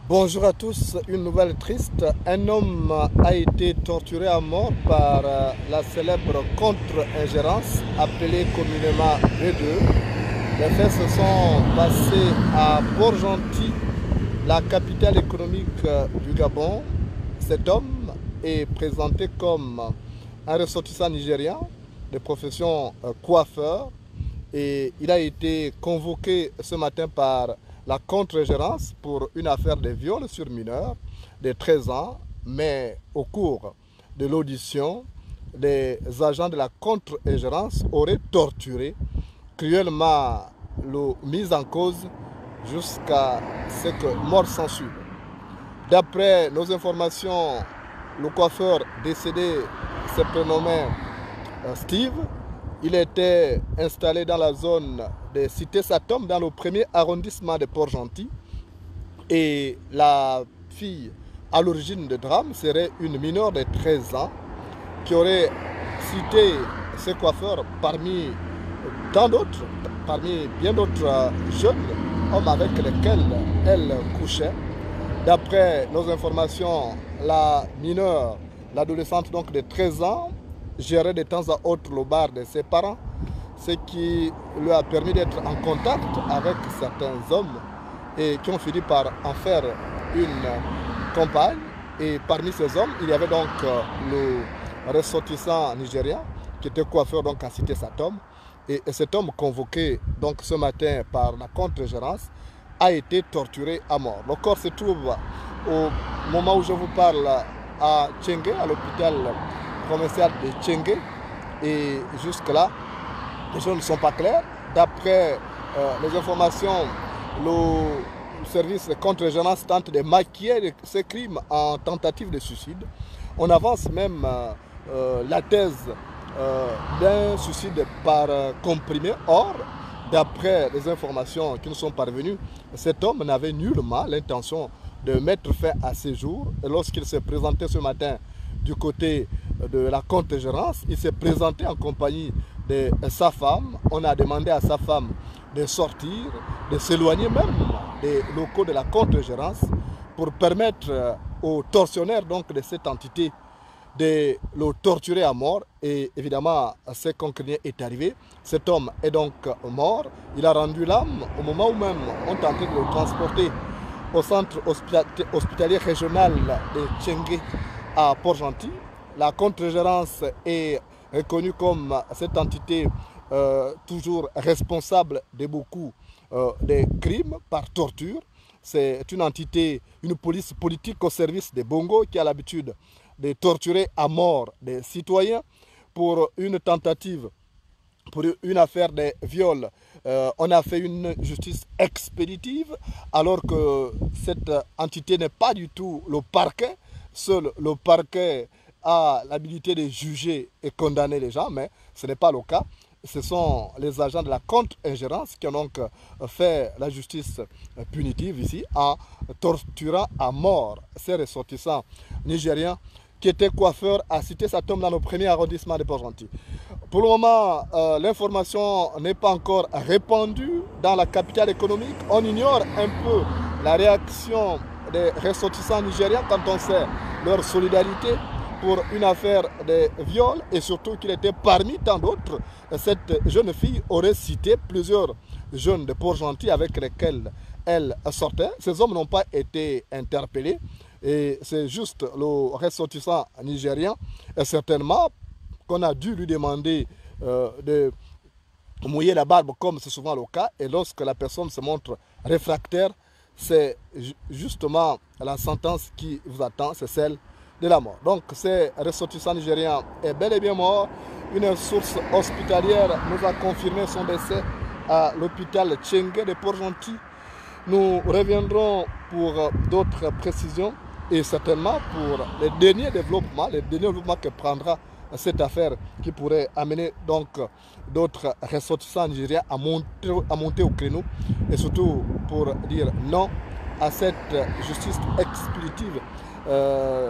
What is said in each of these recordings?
Bonjour à tous, une nouvelle triste. Un homme a été torturé à mort par la célèbre contre-ingérence appelée communément B2. Les faits se sont passés à Port-Gentil, la capitale économique du Gabon. Cet homme est présenté comme un ressortissant nigérien de profession coiffeur et il a été convoqué ce matin par la contre-ingérence pour une affaire de viol sur mineur de 13 ans, mais au cours de l'audition, les agents de la contre-ingérence auraient torturé cruellement le mis en cause jusqu'à ce que mort s'en suive. D'après nos informations, le coiffeur décédé se prénommait Steve. Il était installé dans la zone de Cité-Satom, dans le premier arrondissement de Port-Gentil. Et la fille à l'origine du drame serait une mineure de 13 ans qui aurait cité ce coiffeur parmi tant d'autres, parmi bien d'autres jeunes hommes avec lesquels elle couchait. D'après nos informations, la mineure, l'adolescente donc de 13 ans, gérait de temps à autre le bar de ses parents, ce qui lui a permis d'être en contact avec certains hommes et qui ont fini par en faire une compagne. Et parmi ces hommes, il y avait donc le ressortissant nigérien qui était coiffeur donc à Cité Satom. Et cet homme convoqué donc ce matin par la contre-gérance a été torturé à mort. Le corps se trouve au moment où je vous parle à Tchengue, à l'hôpital provincial de Tchengue. Et jusque-là, les choses ne sont pas claires. D'après les informations, le service de contre-gérance tente de maquiller ces crimes en tentative de suicide. On avance même la thèse d'un suicide par comprimé. Or, d'après les informations qui nous sont parvenues, cet homme n'avait nullement l'intention de mettre fin à ses jours. Et lorsqu'il s'est présenté ce matin du côté de la contre-gérance, il s'est présenté en compagnie de sa femme. On a demandé à sa femme de sortir, de s'éloigner même des locaux de la contre-gérance pour permettre aux tortionnaires donc, de cette entité de le torturer à mort. Et évidemment, ce qu'on craignait est arrivé. Cet homme est donc mort. Il a rendu l'âme au moment où même on tentait de le transporter au centre hospitalier régional de Tchengue à Port-Gentil. La contre-gérance est reconnue comme cette entité toujours responsable de beaucoup de crimes par torture. C'est une entité, une police politique au service des Bongo qui a l'habitude de torturer à mort des citoyens pour une tentative, pour une affaire de viol. On a fait une justice expéditive alors que cette entité n'est pas du tout le parquet. Seul le parquet a l'habilité de juger et condamner les gens, mais ce n'est pas le cas. Ce sont les agents de la contre-ingérence qui ont donc fait la justice punitive ici en torturant à mort ces ressortissants nigériens qui étaient coiffeurs à Cité Satom dans le premier arrondissement de Port-Gentil. Pour le moment, l'information n'est pas encore répandue dans la capitale économique. On ignore un peu la réaction des ressortissants nigériens quand on sait leur solidarité pour une affaire de viol et surtout qu'il était parmi tant d'autres. Cette jeune fille aurait cité plusieurs jeunes de Port-Gentil avec lesquels elle sortait. Ces hommes n'ont pas été interpellés et c'est juste le ressortissant nigérien et certainement qu'on a dû lui demander de mouiller la barbe comme c'est souvent le cas et lorsque la personne se montre réfractaire, c'est justement la sentence qui vous attend, c'est celle de la mort. Donc, ce ressortissant nigérien est bel et bien mort. Une source hospitalière nous a confirmé son décès à l'hôpital Tchengue de Port-Gentil. Nous reviendrons pour d'autres précisions et certainement pour les derniers développements que prendra cette affaire qui pourrait amener donc d'autres ressortissants nigériens à monter au créneau et surtout pour dire non à cette justice expéditive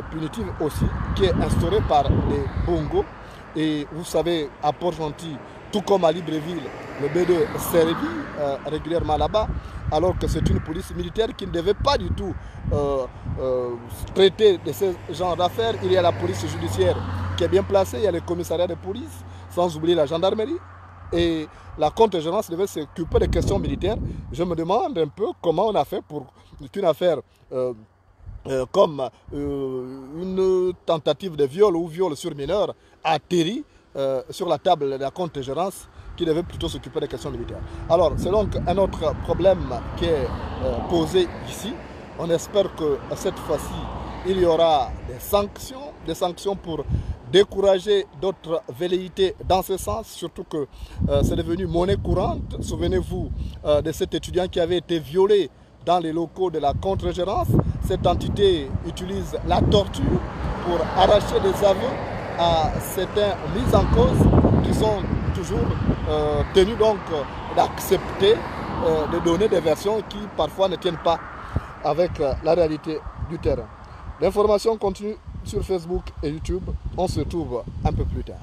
punitive aussi, qui est instaurée par les Bongo. Et vous savez, à Port-Gentil, tout comme à Libreville, le B2 servit régulièrement là-bas, alors que c'est une police militaire qui ne devait pas du tout traiter de ce genre d'affaires. Il y a la police judiciaire qui est bien placée, il y a le commissariat de police, sans oublier la gendarmerie. Et la contre-gérance devait s'occuper des questions militaires. Je me demande un peu comment on a fait pour qu'une affaire comme une tentative de viol ou viol sur mineur atterrit sur la table de la contre-gérance qui devait plutôt s'occuper des questions militaires. Alors, c'est donc un autre problème qui est posé ici. On espère que cette fois-ci, il y aura des sanctions pour décourager d'autres velléités dans ce sens, surtout que c'est devenu monnaie courante. Souvenez-vous de cet étudiant qui avait été violé dans les locaux de la contre-gérance. Cette entité utilise la torture pour arracher des aveux à certains mis en cause qui sont toujours tenus donc d'accepter de donner des versions qui parfois ne tiennent pas avec la réalité du terrain. L'information continue sur Facebook et YouTube. On se retrouve un peu plus tard.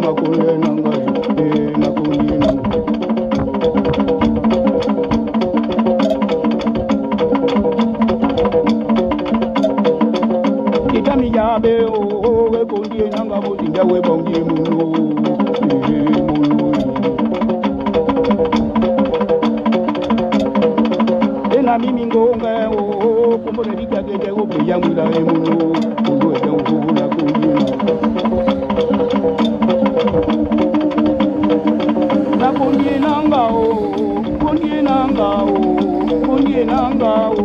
makunde nangai nakundi nangai kitami jabe o we kundi nanga mutinga we bongi munu ena mimi ngonga o kumone dikagete o pia mwila munu ndo ya ngula kundi na kundi nanga o kundi nanga o kundi nanga o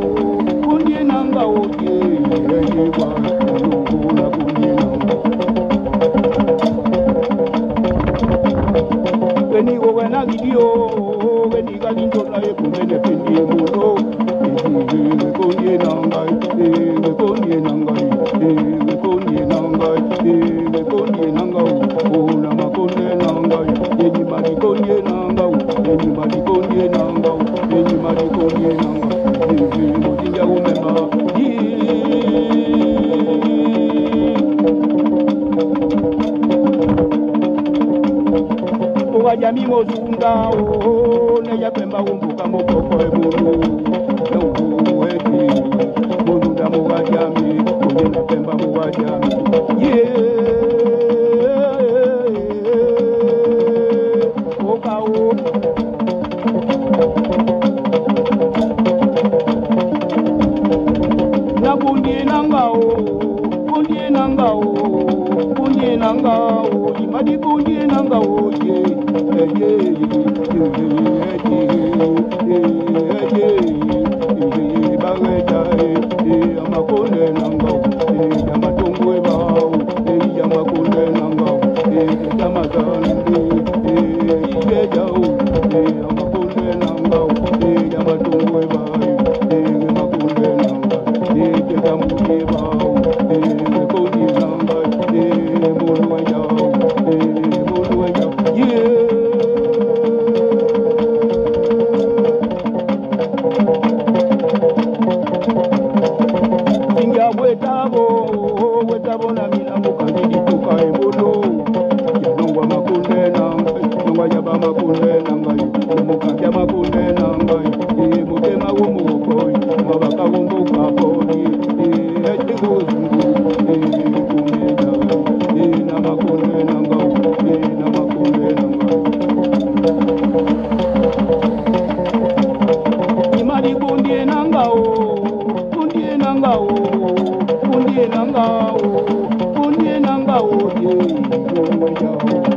kundi nanga o ye kwa na kundi nanga weni o wena gidio weni galindo na e kumene pendi muno kundi nanga kundi nanga kundi nanga kundi nanga o na makunde nanga yenyi mali kundi nanga yenyi mali kundi nanga yenyi mali kundi nanga mutinga umema Jami mozunda o ne ya pemba umbuka mokoko ebulu no eti mozunda mo jami o ne pemba mo jami o ka o na bundi nanga o bundi nanga o bundi nanga o imadi bundi nanga o wetabo na mina mukandi tuka ebolo yanongwa makunde nanga yaba makunde nanga mukanja makunde nanga mutema wo mukoi mabaka wombo kaponi ejigozungu kumeda na makunde nanga na makunde nanga imali kundi nanga o kundi nanga o kundi nanga o ye